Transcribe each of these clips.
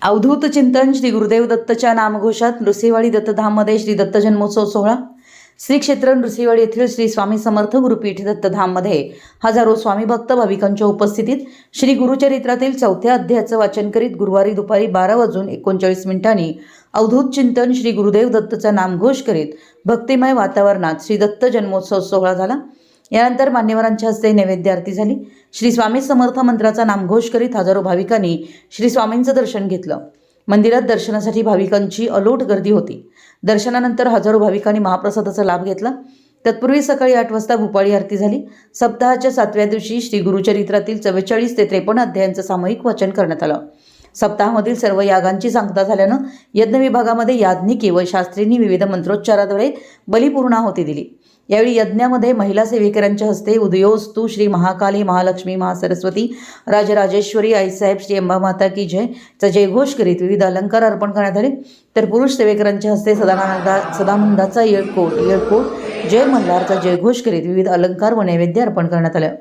अवधूत चिंतन श्री गुरुदेव दत्तच्या नामघोषात नृसिंहवाडी दत्तधाममध्ये श्री दत्त जन्मोत्सव सोहळा. श्री क्षेत्र नृसिंहवाडी येथील श्री स्वामी समर्थ गुरुपीठ दत्तधाममध्ये हजारो स्वामी भक्त भाविकांच्या उपस्थितीत श्री गुरुचरित्रातील 4थ्या अध्यायाचं वाचन करीत गुरुवारी दुपारी 12:39 अवधूत चिंतन श्री गुरुदेव दत्तचा नामघोष करीत भक्तिमय वातावरणात श्री दत्त जन्मोत्सव सोहळा झाला. यानंतर मान्यवरांच्या हस्ते नैवेद्य आरती झाली. श्री स्वामी समर्थ मंत्राचा नामघोष करीत हजारो भाविकांनी श्री स्वामींचं दर्शन घेतलं. मंदिरात दर्शनासाठी भाविकांची अलोट गर्दी होती. दर्शनानंतर हजारो भाविकांनी महाप्रसादाचा लाभ घेतला. तत्पूर्वी सकाळी 8 वाजता भूपाळी आरती झाली. सप्ताहाच्या 7व्या दिवशी श्री गुरुचरित्रातील 44 ते 53 अध्यायांचं सामूहिक वाचन करण्यात आलं. सप्ताहामधील सर्व यागांची सांगता झाल्यानं यज्ञ विभागामध्ये याज्ञिकी व शास्त्रींनी विविध मंत्रोच्चाराद्वारे बलिपूर्णाहुती दिली. यावेळी यज्ञामध्ये महिला सेवेकऱ्यांच्या हस्ते उदयोस्तु श्री महाकाली महालक्ष्मी महासरस्वती राजराजेश्वरी आईसाहेब श्री अंबामाता की जय चा जयघोष करीत विविध अलंकार अर्पण करण्यात आले. तर पुरुष सेवेकरांच्या हस्ते सदानंदाचा येळकोट जय मल्हारचा जयघोष करीत विविध अलंकार व नैवेद्य अर्पण करण्यात आलं.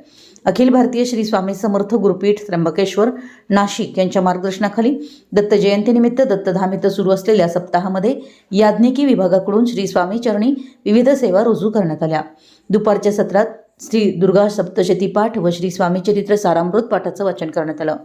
अखिल भारतीय श्री स्वामी समर्थ गुरुपीठ त्र्यंबकेश्वर नाशिक यांच्या मार्गदर्शनाखाली दत्त जयंतीनिमित्त दत्तधाम इथं सुरू असलेल्या सप्ताहामध्ये याज्ञिकी विभागाकडून श्री स्वामी चरणी विविध सेवा रुजू करण्यात आल्या. दुपारच्या सत्रात श्री दुर्गा सप्तशती पाठ व श्री स्वामी चरित्र सारामृत पाठाचं वाचन करण्यात आलं.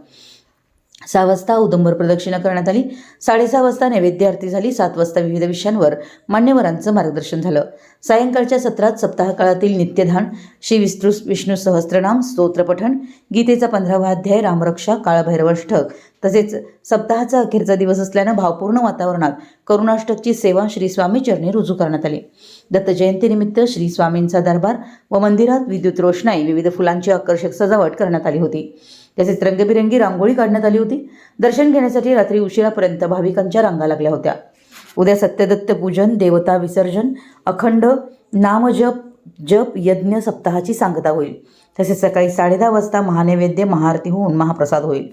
6 वाजता औदुंबर प्रदक्षिणा करण्यात आली. 6:30 वाजता नैवेद्य आरती झाली. 7 वाजता विविध विषयांवर मान्यवरांचं मार्गदर्शन झालं. सायंकाळच्या सत्रात सप्ताह काळातील नित्यध्यान, श्री विष्णू सहस्त्रनाम स्तोत्रपठण, गीतेचा 15वा अध्याय, रामरक्षा, काळभैरवाष्टक तसेच सप्ताहाचा अखेरचा दिवस असल्यानं भावपूर्ण वातावरणात करुणाष्टकची सेवा श्री स्वामी चरणी रुजू करण्यात आली. दत्त जयंतीनिमित्त श्री स्वामींचा दरबार व मंदिरात विद्युत रोषणाई, विविध फुलांची आकर्षक सजावट करण्यात आली होती. तसेच रंगबिरंगी रांगोळी काढण्यात आली होती. दर्शन घेण्यासाठी रात्री उशिरापर्यंत भाविकांच्या रांगा लागल्या होत्या. उद्या सत्यदत्त पूजन, देवता विसर्जन, अखंड नामजप यज्ञ सप्ताहाची सांगता होईल. तसेच सकाळी 10:30 वाजता महानैवेद्य महाआरती होऊन महाप्रसाद होईल.